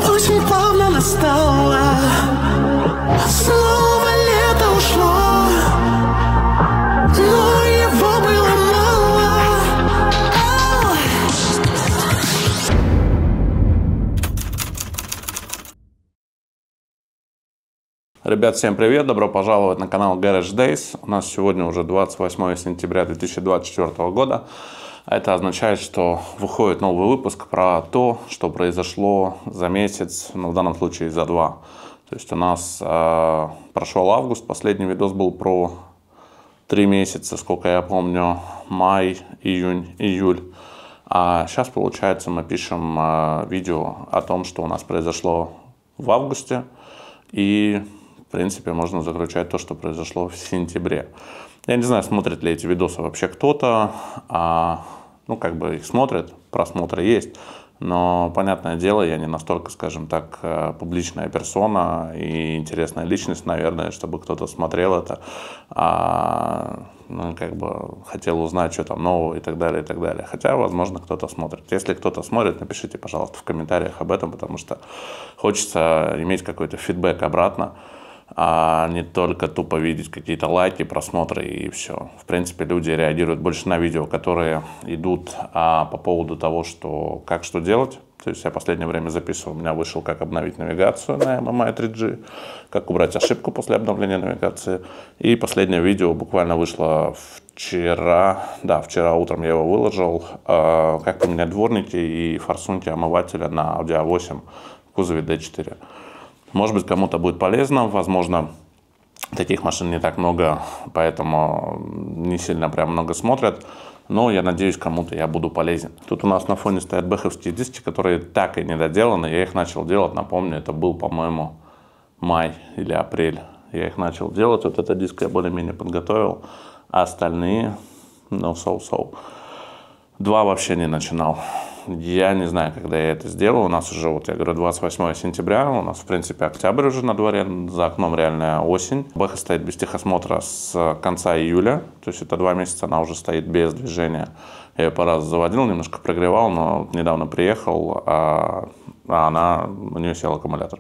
Очень плавно настало, снова лето ушло, но его было мало. Ребят, всем привет! Добро пожаловать на канал Garage Days. У нас сегодня уже 28 сентября 2024 года. Это означает, что выходит новый выпуск про то, что произошло за месяц, ну, в данном случае за два. То есть у нас прошел август, последний видос был про 3 месяца, сколько я помню, май, июнь, июль. А сейчас, получается, мы пишем видео о том, что у нас произошло в августе. И, в принципе, можно заключать то, что произошло в сентябре. Я не знаю, смотрит ли эти видосы вообще кто-то. Ну, как бы их смотрят, просмотры есть. Но, понятное дело, я не настолько, скажем так, публичная персона и интересная личность, наверное, чтобы кто-то смотрел это, ну, как бы хотел узнать, что там нового и так далее, и так далее. Хотя, возможно, кто-то смотрит. Если кто-то смотрит, напишите, пожалуйста, в комментариях об этом, потому что хочется иметь какой-то фидбэк обратно, а не только тупо видеть какие-то лайки, просмотры и все. В принципе, люди реагируют больше на видео, которые идут по поводу того, как что делать. То есть я в последнее время записывал, у меня вышел, как обновить навигацию на MMI 3G, как убрать ошибку после обновления навигации. И последнее видео буквально вышло вчера, да, вчера утром я его выложил, как поменять дворники и форсунки омывателя на Audi A8 в кузове D4. Может быть, кому-то будет полезно, возможно, таких машин не так много, поэтому не сильно прям много смотрят, но я надеюсь, кому-то я буду полезен. Тут у нас на фоне стоят бэховские диски, которые так и не доделаны, я их начал делать, напомню, это был, по-моему, май или апрель, я их начал делать, вот этот диск я более-менее подготовил, а остальные, ну, соу-соу. 2 вообще не начинал. Я не знаю, когда я это сделал. У нас уже, вот я говорю, 28 сентября. У нас, в принципе, октябрь уже на дворе. За окном реальная осень. Бэха стоит без техосмотра с конца июля. То есть это 2 месяца она уже стоит без движения. Я ее по разу заводил, немножко прогревал, но недавно приехал, у нее сел аккумулятор.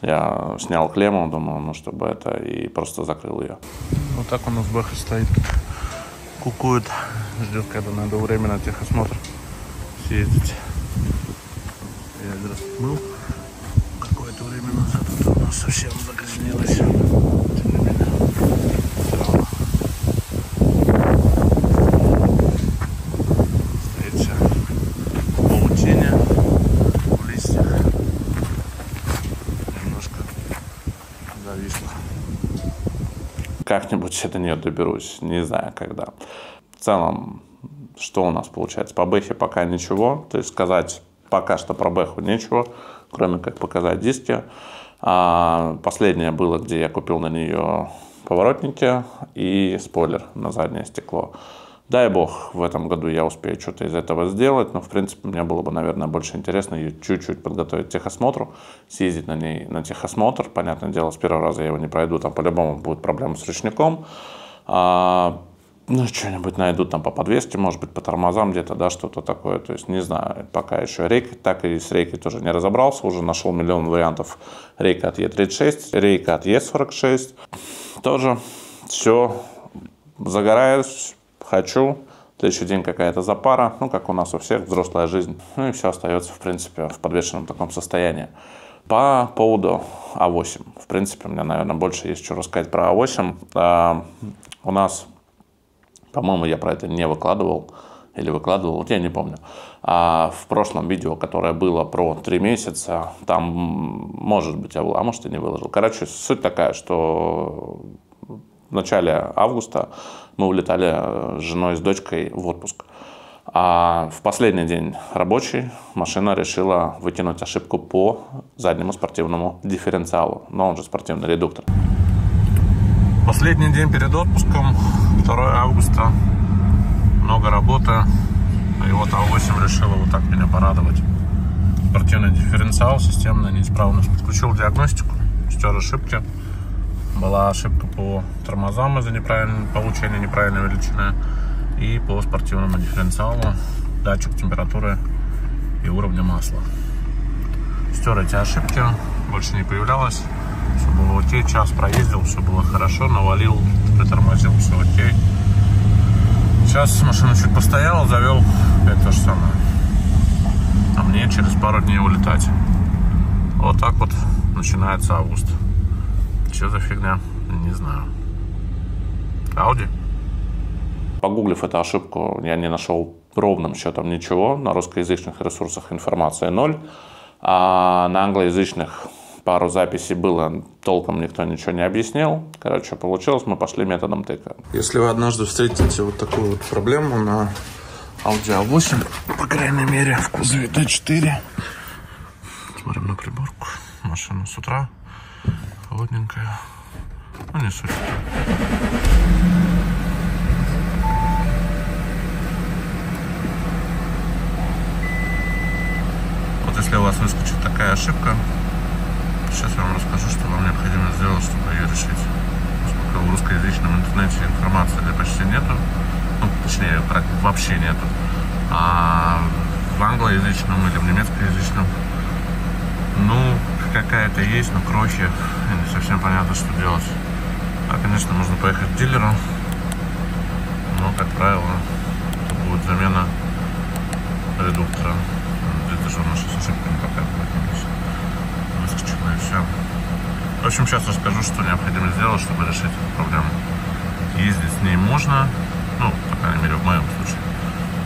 Я снял клемму, думал, ну, чтобы это, и просто закрыл ее. Вот так у нас Бэха стоит. Кукует. Ждет, когда надо время на техосмотр съездить. Я один раз был какое-то время назад, это у нас совсем загрязнилось. Тем не менее, все равно стоит все в паутине, в листьях. Немножко зависло. Как-нибудь до нее доберусь, не знаю когда. В целом, что у нас получается? По Бэхе пока ничего. То есть сказать пока что про Бэху нечего, кроме как показать диски. Последнее было, где я купил на нее поворотники и спойлер на заднее стекло. Дай бог, в этом году я успею что-то из этого сделать. Но, в принципе, мне было бы, наверное, больше интересно ее чуть-чуть подготовить к техосмотру, съездить на ней на техосмотр. Понятное дело, с первого раза я его не пройду, там по-любому будет проблема с ручником. Ну, что-нибудь найдут там по подвеске, может быть, по тормозам где-то, да, что-то такое. То есть, не знаю, пока еще рейка, так и с рейкой тоже не разобрался. Уже нашел миллион вариантов. Рейка от Е36, рейка от Е46. Тоже все, загораюсь, хочу. Следующий день какая-то запара, ну, как у нас у всех, взрослая жизнь. Ну, и все остается, в принципе, в подвешенном таком состоянии. По поводу А8. В принципе, у меня, наверное, больше есть что рассказать про А8. У нас... По-моему, я про это не выкладывал или выкладывал, вот я не помню. В прошлом видео, которое было про 3 месяца, там, может быть, я а может, и не выложил. Короче, суть такая, что в начале августа мы улетали с женой и с дочкой в отпуск. А в последний день рабочий машина решила выкинуть ошибку по заднему спортивному дифференциалу, но он же спортивный редуктор. Последний день перед отпуском, 2 августа, много работы, и вот А8 решила вот так меня порадовать. Спортивный дифференциал, системная неисправность. Подключил диагностику, стер ошибки. Была ошибка по тормозам из-за получения неправильной величины и по спортивному дифференциалу. Датчик температуры и уровня масла. Стер эти ошибки, больше не появлялось. Все было окей, час проездил, все было хорошо, навалил, притормозил, все окей. Сейчас машина чуть постояла, завел, опять то же самое. А мне через пару дней улетать. Вот так вот начинается август. Что за фигня? Не знаю. Audi. Погуглив эту ошибку, я не нашел ровным счетом ничего. На русскоязычных ресурсах информация 0. А на англоязычных пару записей было, толком никто ничего не объяснил. Короче, получилось, мы пошли методом тыка. Если вы однажды встретите вот такую вот проблему на Audi A8, по крайней мере, в кузове Т4. Смотрим на приборку. Машина с утра холодненькая. Ну, не суть. Вот если у вас выскочит такая ошибка, сейчас я вам расскажу, что вам необходимо сделать, чтобы ее решить. Поскольку в русскоязычном интернете информации почти нету, ну, точнее, вообще нету, а в англоязычном или в немецкоязычном, ну, какая-то есть, но крохи, и не совсем понятно, что делать. А, конечно, можно поехать к дилеру, но, как правило, это будет замена редуктора. Это же наша ошибка не показывает. Выскочила и все. В общем, сейчас расскажу, что необходимо сделать, чтобы решить эту проблему. Ездить с ней можно, ну, по крайней мере, в моем случае.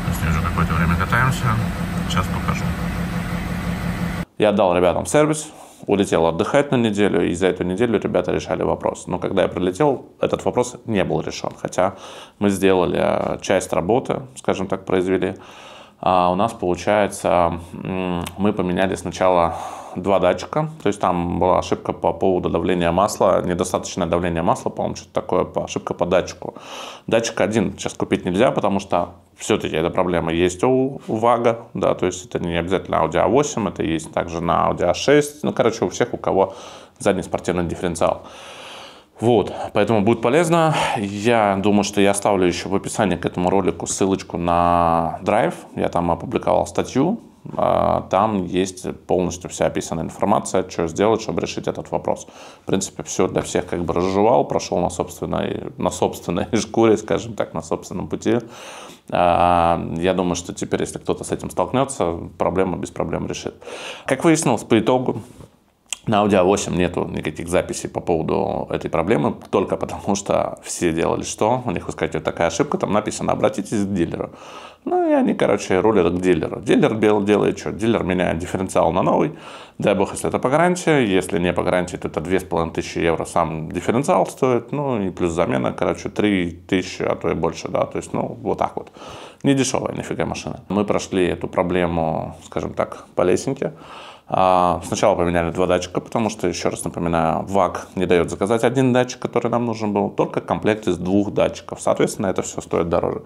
Мы с ней уже какое-то время катаемся. Сейчас покажу. Я отдал ребятам в сервис, улетел отдыхать на неделю, и за эту неделю ребята решали вопрос. Но когда я прилетел, этот вопрос не был решен. Хотя мы сделали часть работы, скажем так, произвели. А у нас, получается, мы поменяли сначала 2 датчика. То есть там была ошибка по поводу давления масла, недостаточное давление масла, по-моему, что-то такое, ошибка по датчику. Датчик один сейчас купить нельзя, потому что все-таки эта проблема есть у ВАГа, да, то есть это не обязательно Audi A8, это есть также на Audi A6, ну, короче, у всех, у кого задний спортивный дифференциал. Вот, поэтому будет полезно. Я думаю, что я оставлю еще в описании к этому ролику ссылочку на Drive. Я там опубликовал статью. Там есть полностью вся описанная информация, что сделать, чтобы решить этот вопрос. В принципе, все для всех как бы разжевал, прошел на собственной шкуре, скажем так, на собственном пути. Я думаю, что теперь, если кто-то с этим столкнется, проблема без проблем решит. Как выяснилось по итогу, на Audi A8 нету никаких записей по поводу этой проблемы, только потому что все делали что? У них выскакивает такая ошибка, там написано «обратитесь к дилеру». Ну и они, короче, рулят к дилеру. Дилер делает что? Дилер меняет дифференциал на новый. Дай бог, если это по гарантии. Если не по гарантии, то это 2500 евро сам дифференциал стоит. Ну и плюс замена, короче, 3000, а то и больше, да. То есть, ну, вот так вот. Не дешевая нифига машина. Мы прошли эту проблему, скажем так, по лесенке. Сначала поменяли 2 датчика, потому что, еще раз напоминаю, ВАГ не дает заказать 1 датчик, который нам нужен был, только комплект из 2 датчиков. Соответственно, это все стоит дороже.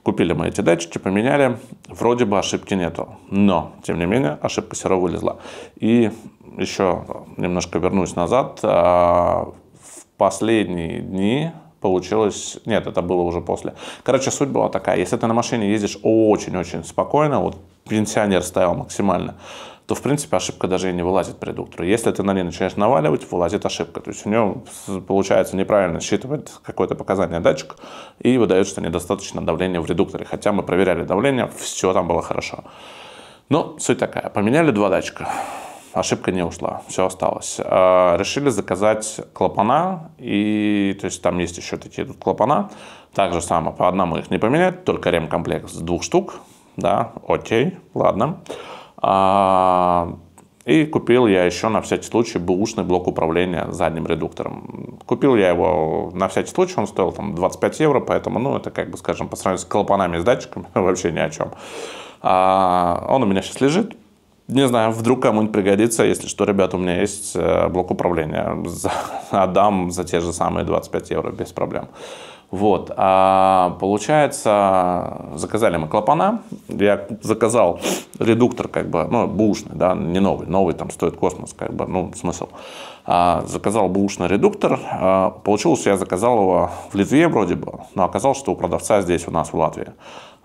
Купили мы эти датчики, поменяли, вроде бы ошибки нету, но, тем не менее, ошибка все равно вылезла. И еще немножко вернусь назад, в последние дни получилось, нет, это было уже после. Короче, суть была такая, если ты на машине ездишь очень-очень спокойно, вот пенсионер ставил максимально, то, в принципе, ошибка даже и не вылазит по редуктору. Если ты на ней начинаешь наваливать, вылазит ошибка. То есть у нее, получается, неправильно считывает какое-то показание датчик и выдает, что недостаточно давления в редукторе. Хотя мы проверяли давление, все там было хорошо. Но суть такая. Поменяли 2 датчика. Ошибка не ушла, все осталось. Решили заказать клапана, и то есть там есть еще такие тут клапана. Так же самое, по одному их не поменять, только ремкомплект с 2 штук. Да, окей, ладно. И купил я еще на всякий случай бэушный блок управления задним редуктором. Купил я его на всякий случай, он стоил там 25 евро, поэтому, ну, это, как бы, скажем, по сравнению с клапанами и с датчиками, вообще ни о чем. Он у меня сейчас лежит. Не знаю, вдруг кому-нибудь пригодится. Если что, ребята, у меня есть блок управления. Отдам за те же самые 25 евро без проблем. Вот, получается, заказали мы клапана, я заказал редуктор, как бы, ну, бэушный, да, не новый, новый там стоит космос, как бы, ну, смысл. Заказал бэушный редуктор, получилось, я заказал его в Литве вроде бы, но оказалось, что у продавца здесь у нас в Латвии.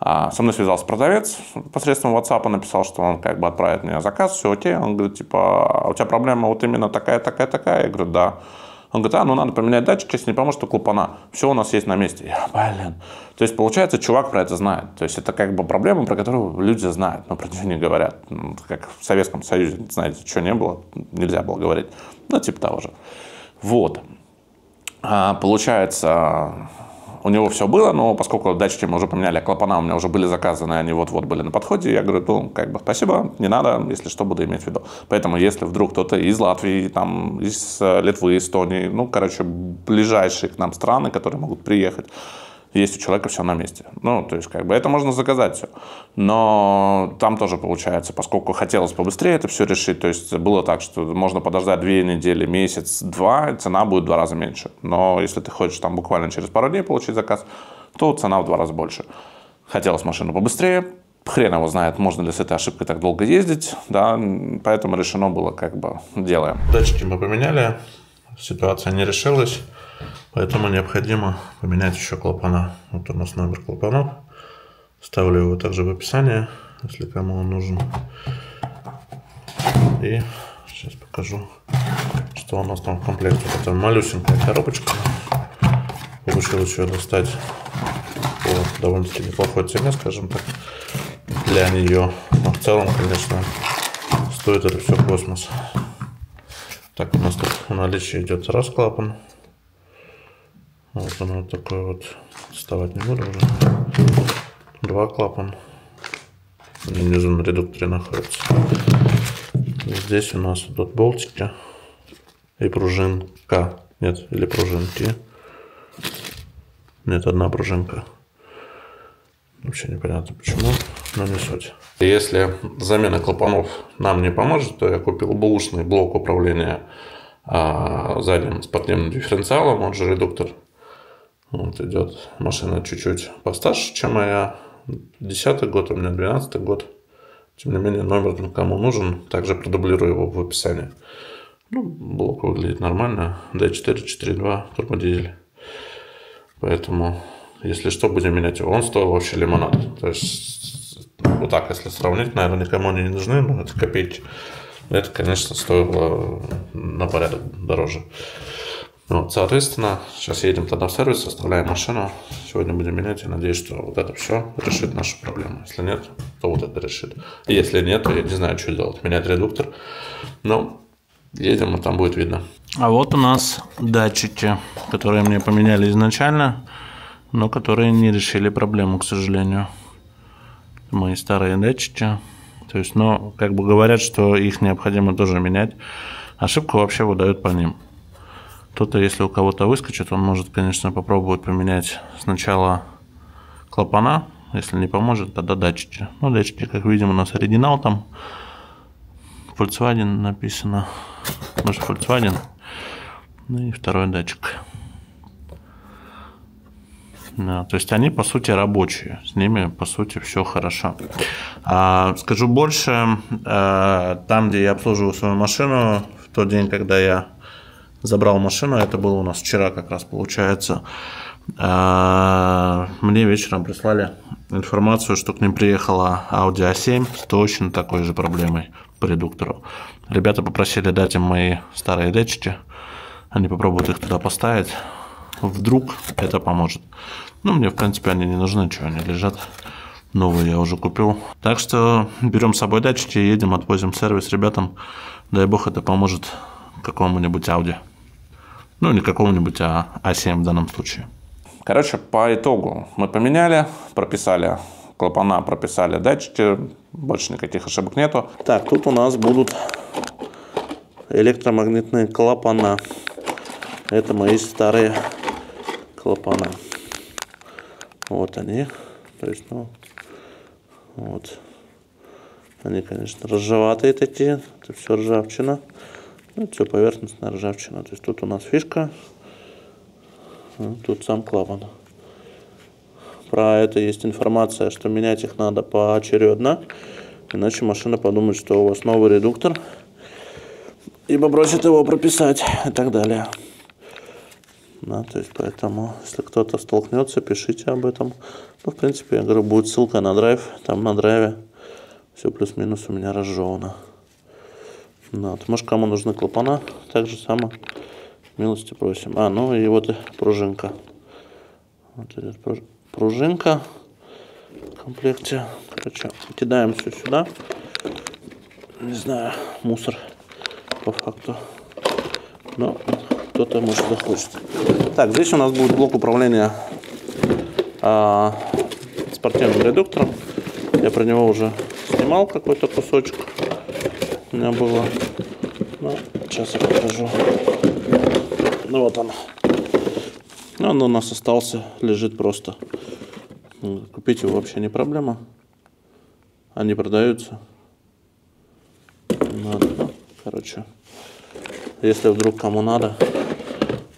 Со мной связался продавец посредством WhatsApp, написал, что он как бы отправит мне заказ, все окей. Он говорит, типа, а у тебя проблема вот именно такая. Я говорю, да. Он говорит, ну надо поменять датчик, если не поможет, то клапана. Все у нас есть на месте. Я, блин. То есть, получается, чувак про это знает. То есть, это как бы проблема, про которую люди знают, но про нее не говорят. Как в Советском Союзе, знаете, что не было, нельзя было говорить. Ну, типа того же. Вот. Получается, у него все было, но поскольку датчики мы уже поменяли, а клапана у меня уже были заказаны, они вот-вот были на подходе, я говорю, ну, как бы, спасибо, не надо, если что, буду иметь в виду. Поэтому, если вдруг кто-то из Латвии, там, из Литвы, Эстонии, ну, короче, ближайшие к нам страны, которые могут приехать, есть у человека все на месте. Ну, то есть, как бы, это можно заказать все. Но там тоже получается, поскольку хотелось побыстрее это все решить, то есть, было так, что можно подождать 2 недели, месяц, 2, цена будет в 2 раза меньше. Но если ты хочешь там буквально через пару дней получить заказ, то цена в 2 раза больше. Хотелось машину побыстрее, хрен его знает, можно ли с этой ошибкой так долго ездить, да, поэтому решено было, как бы, делаем. Датчики мы поменяли, ситуация не решилась. Поэтому необходимо поменять еще клапана. Вот у нас номер клапанов. Ставлю его также в описании, если кому он нужен. И сейчас покажу, что у нас там в комплекте. Это малюсенькая коробочка. Получилось ее достать по довольно-таки неплохой цене, скажем так, для нее. Но в целом, конечно, стоит это все космос. Так, у нас тут в наличии идет раз клапан. Вот он вот такой вот. Вставать не буду уже. 2 клапана. Внизу на редукторе находится. И здесь у нас идут болтики и пружинка. Нет, или пружинки. Нет, одна пружинка. Вообще непонятно почему, но не суть. Если замена клапанов нам не поможет, то я купил бэушный блок управления задним спортивным дифференциалом, он же редуктор. Вот идет машина чуть-чуть постарше, чем моя. 10-й год, у меня 12-й год. Тем не менее, номер кому нужен, также продублирую его в описании. Ну, блок выглядит нормально. D4, 4.2, турбодизель. Поэтому, если что, будем менять его. Он стоил вообще лимонад. То есть, вот так, если сравнить, наверное, никому они не нужны, но это копейки. Это, конечно, стоило на порядок дороже. Вот, соответственно, сейчас едем тогда в сервис, оставляем машину. Сегодня будем менять. Я надеюсь, что вот это все решит нашу проблему. Если нет, то вот это решит. И если нет, то я не знаю, что делать. Менять редуктор. Но едем, и там будет видно. А вот у нас датчики, которые мне поменяли изначально, но которые не решили проблему, к сожалению. Мои старые датчики. То есть, ну, как бы говорят, что их необходимо тоже менять. Ошибку вообще выдают по ним. Кто-то, если у кого-то выскочит, он может, конечно, попробовать поменять сначала клапана. Если не поможет, тогда датчики. Ну, датчики, как видим, у нас оригинал там. Volkswagen написано. Может, Volkswagen. Ну и второй датчик. Да, то есть они, по сути, рабочие. С ними, по сути, все хорошо. Скажу больше. Там, где я обслуживаю свою машину, в тот день, когда я забрал машину, это было у нас вчера как раз получается, мне вечером прислали информацию, что к ним приехала Audi A7 с точно такой же проблемой по редуктору. Ребята попросили дать им мои старые датчики, они попробуют их туда поставить, вдруг это поможет. Ну, мне в принципе они не нужны, что они лежат, новые я уже купил. Так что берем с собой датчики, едем, отвозим в сервис ребятам, дай бог это поможет какому-нибудь Audi. Ну, не какому-нибудь, а A7 в данном случае. Короче, по итогу мы поменяли, прописали клапана, прописали датчики, больше никаких ошибок нету. Так, тут у нас будут электромагнитные клапана. Это мои старые клапана. Вот они. То есть, ну, вот. Они, конечно, ржаватые такие. Это все ржавчина. Ну, все поверхностная ржавчина. То есть тут у нас фишка, тут сам клапан. Про это есть информация, что менять их надо поочередно, иначе машина подумает, что у вас новый редуктор, и попросит его прописать и так далее. Да, то есть поэтому, если кто-то столкнется, пишите об этом. Ну, в принципе, я говорю, будет ссылка на драйв. Там на драйве все плюс-минус у меня разжевано. Вот. Может, кому нужны клапана, так же само. Милости просим. Ну и вот и пружинка. Вот идет пружинка в комплекте. Короче, кидаем все сюда. Не знаю, мусор по факту. Но кто-то, может, захочет. Так, здесь у нас будет блок управления спортивным редуктором. Я про него уже снимал какой-то кусочек. У меня было. Ну, сейчас я покажу. Ну вот он. Он у нас остался, лежит просто. Купить его вообще не проблема. Они продаются. Надо. Короче, если вдруг кому надо,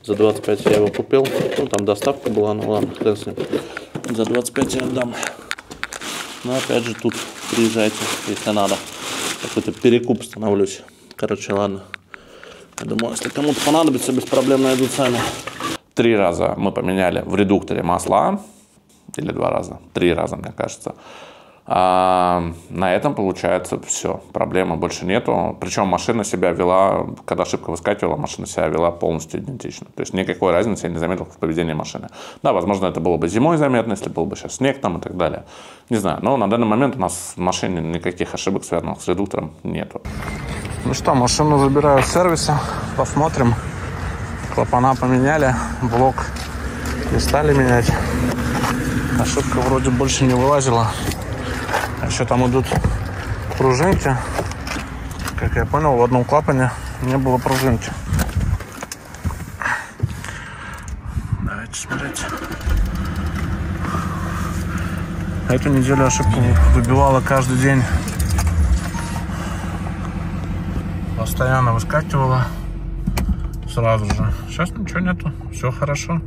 за 25 я его купил. Ну, там доставка была, ну ладно, хрен с ним. За 25 я отдам. Но опять же, тут приезжайте, если надо. Какой-то перекуп становлюсь. Короче, ладно. Я думаю, если кому-то понадобится, без проблем найдут сами. 3 раза мы поменяли в редукторе масла. Или 2 раза. 3 раза, мне кажется. На этом, получается, все. Проблемы больше нету. Причем машина себя вела, когда ошибка выскакивала, машина себя вела полностью идентично. То есть никакой разницы я не заметил в поведении машины. Да, возможно, это было бы зимой заметно, если был бы сейчас снег там и так далее. Не знаю, но на данный момент у нас в машине никаких ошибок, связанных с редуктором, нету. Ну что, машину забираю в сервисе. Посмотрим. Клапана поменяли, блок не стали менять. Ошибка вроде больше не вылазила. Еще там идут пружинки. Как я понял, в одном клапане не было пружинки. Давайте смотреть. Эту неделю ошибку выбивала каждый день. Постоянно выскакивала. Сразу же. Сейчас ничего нету. Все хорошо.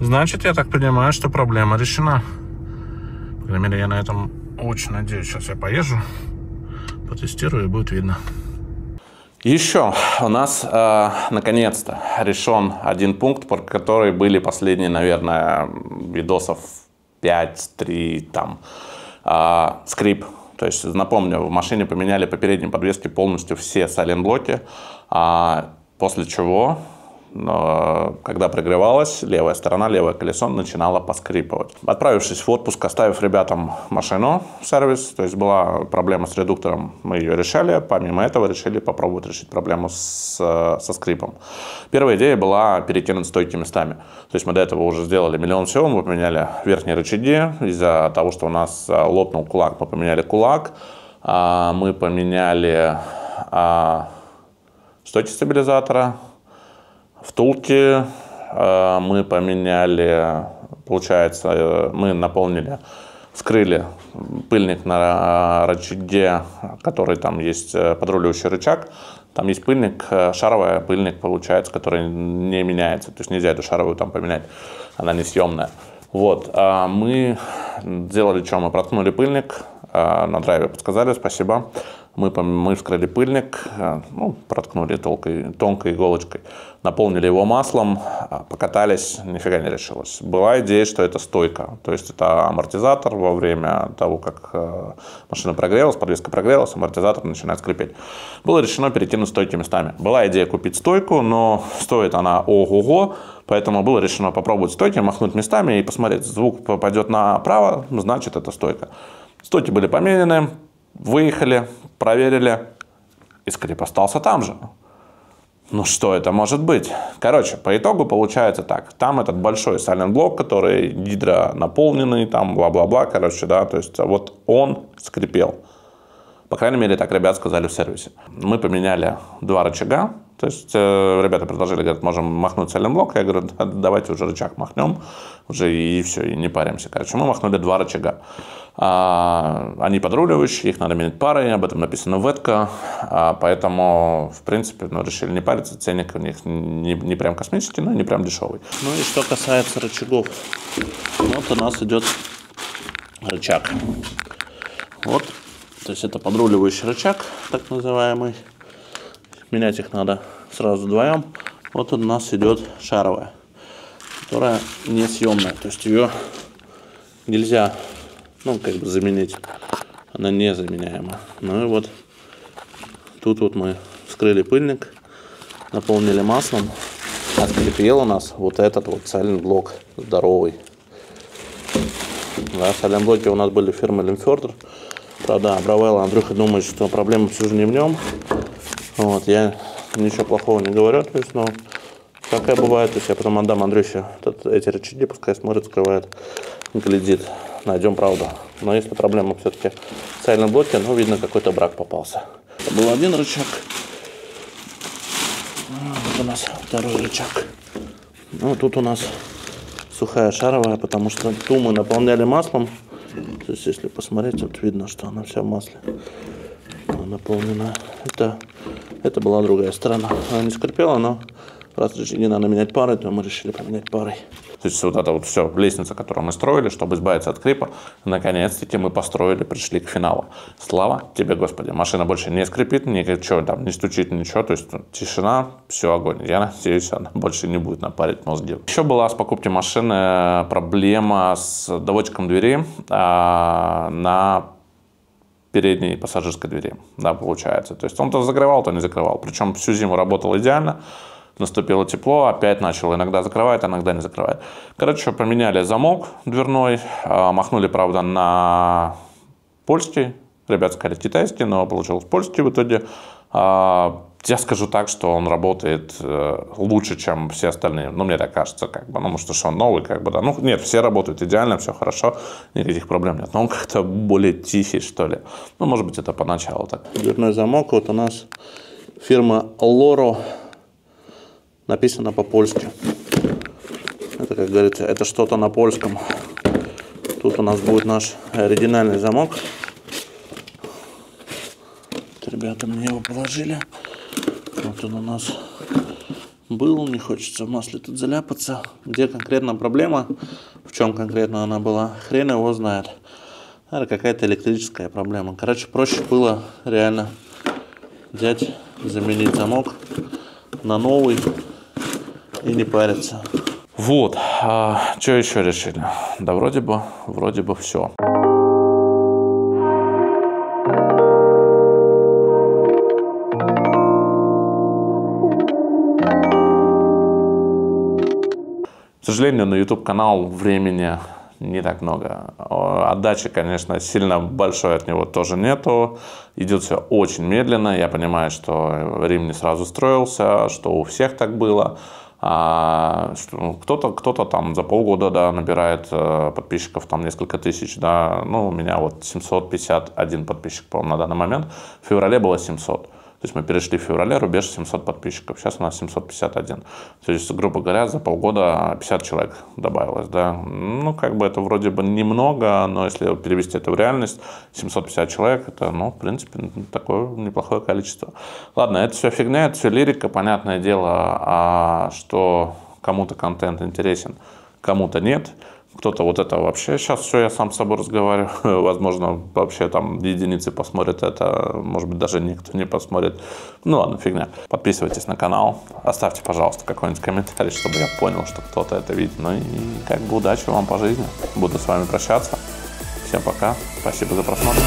Значит, я так понимаю, что проблема решена. По крайней мере, я на этом очень надеюсь. Сейчас я поезжу, потестирую, и будет видно. Еще у нас наконец-то решен один пункт, про который были последние, наверное, видосов 5-3 там. Скрип. То есть, напомню, в машине поменяли по передней подвеске полностью все сайлент-блоки, после чего, когда прогревалась, левая сторона, левое колесо начинало поскрипывать. Отправившись в отпуск, оставив ребятам машину в сервис, то есть была проблема с редуктором, мы ее решали. Помимо этого решили попробовать решить проблему со скрипом. Первая идея была перекинуть стойки местами. То есть мы до этого уже сделали миллион всего, мы поменяли верхние рычаги. Из-за того, что у нас лопнул кулак, мы поменяли кулак. Мы поменяли стойки стабилизатора. Втулки мы поменяли, получается, мы наполнили, вскрыли пыльник на рычаге, который там есть подруливающий рычаг. Там есть пыльник, шаровый пыльник, получается, который не меняется. То есть нельзя эту шаровую там поменять, она несъемная. Вот, мы сделали что? Мы проткнули пыльник, на драйве подсказали, спасибо. Мы вскрыли пыльник, проткнули тонкой иголочкой, наполнили его маслом, покатались, нифига не решилось. Была идея, что это стойка, то есть это амортизатор во время того, как машина прогрелась, подвеска прогрелась, амортизатор начинает скрипеть. Было решено перекинуть стойки местами. Была идея купить стойку, но стоит она ого-го, поэтому было решено попробовать стойки, махнуть местами и посмотреть, звук попадет направо, значит это стойка. Стойки были поменены. Выехали, проверили, и скрип остался там же. Ну что это может быть? Короче, по итогу получается так. Там этот большой сайлент-блок, который гидронаполненный, там бла-бла-бла, короче, да, то есть вот он скрипел. По крайней мере, так ребят сказали в сервисе. Мы поменяли 2 рычага. То есть ребята предложили, говорят, можем махнуть сайлент-блок. Я говорю, давайте уже рычаг махнем, уже и все, и не паримся. Короче, мы махнули 2 рычага. Они подруливающие, их надо менять парой, об этом написано в ветка, поэтому, в принципе, решили не париться, ценник у них не прям космический, но не прям дешевый. Ну и что касается рычагов, вот у нас идет рычаг. Вот, то есть это подруливающий рычаг, так называемый. Менять их надо сразу вдвоем. Вот у нас идет шаровая. которая несъемная. То есть ее нельзя, ну, как бы заменить. Она незаменяема. Ну и вот тут вот мы вскрыли пыльник, наполнили маслом. Открепел у нас вот этот вот сайлент-блок здоровый. Да, сайлент-блоки у нас были фирмы Limferter. Правда, Бравелла, Андрюха думает, что проблема все же не в нем. Вот, я ничего плохого не говорю, то есть, но такая бывает. То есть я потом отдам Андрюше эти рычаги, пускай смотрит, скрывает, глядит. Найдем правду. Но если проблема все-таки в сайлент-блоке, ну, видно, какой-то брак попался. Это был один рычаг. Вот у нас второй рычаг. Ну, тут у нас сухая шаровая, потому что ту мы наполняли маслом. То есть, если посмотреть, вот видно, что она вся в масле наполнена. Это была другая сторона. Она не скрипела, но раз рычаги надо менять парой, то мы решили поменять парой. То есть вот это вот все, лестница, которую мы строили, чтобы избавиться от скрипа, наконец-таки мы построили, пришли к финалу. Слава тебе, Господи, машина больше не скрипит, ничего там не стучит, ничего, то есть тишина, все, огонь. Я надеюсь, она больше не будет напарить мозги. Еще была с покупки машины проблема с доводчиком двери на передней пассажирской двери, да, получается. То есть он то закрывал, то не закрывал. Причем всю зиму работал идеально. Наступило тепло, опять начал иногда закрывать, иногда не закрывать. Короче, поменяли замок дверной, махнули, правда, на польский. Ребята сказали китайский, но получилось польский в итоге. Я скажу так, что он работает лучше, чем все остальные. Ну, мне так кажется, как бы. Ну, потому что он новый, как бы, да. Ну, нет, все работают идеально, все хорошо, никаких проблем нет. Но он как-то более тихий, что ли. Ну, может быть, это поначалу так. Дверной замок вот у нас фирма Loro. Написано по-польски. Это, как говорится, это что-то на польском. Тут у нас будет наш оригинальный замок. Вот ребята мне его положили. Вот он у нас был. Не хочется в масле тут заляпаться. Где конкретно проблема? В чем конкретно она была? Хрен его знает. Это какая-то электрическая проблема. Короче, проще было реально взять, заменить замок на новый. И не париться. Вот. Что еще решили? Да вроде бы все. К сожалению, на YouTube-канал времени не так много. Отдачи, конечно, сильно большой от него тоже нету. Идет все очень медленно. Я понимаю, что Рим не сразу строился, что у всех так было. Кто-то там за полгода, да, набирает подписчиков там несколько тысяч, да. Ну, у меня вот 751 подписчик, по-моему, на данный момент. В феврале было 700. То есть мы перешли в феврале рубеж 700 подписчиков. Сейчас у нас 751. То есть, грубо говоря, за полгода 50 человек добавилось, да. Ну, как бы это вроде бы немного, но если перевести это в реальность, 750 человек, это, ну, в принципе, такое неплохое количество. Ладно, это все фигня, это все лирика, понятное дело, что кому-то контент интересен, кому-то нет. Кто-то вот это вообще, сейчас все, я сам с собой разговариваю, возможно, вообще там единицы посмотрят это, может быть, даже никто не посмотрит. Ну ладно, фигня. Подписывайтесь на канал, оставьте, пожалуйста, какой-нибудь комментарий, чтобы я понял, что кто-то это видит. Ну и как бы удачи вам по жизни. Буду с вами прощаться. Всем пока, спасибо за просмотр.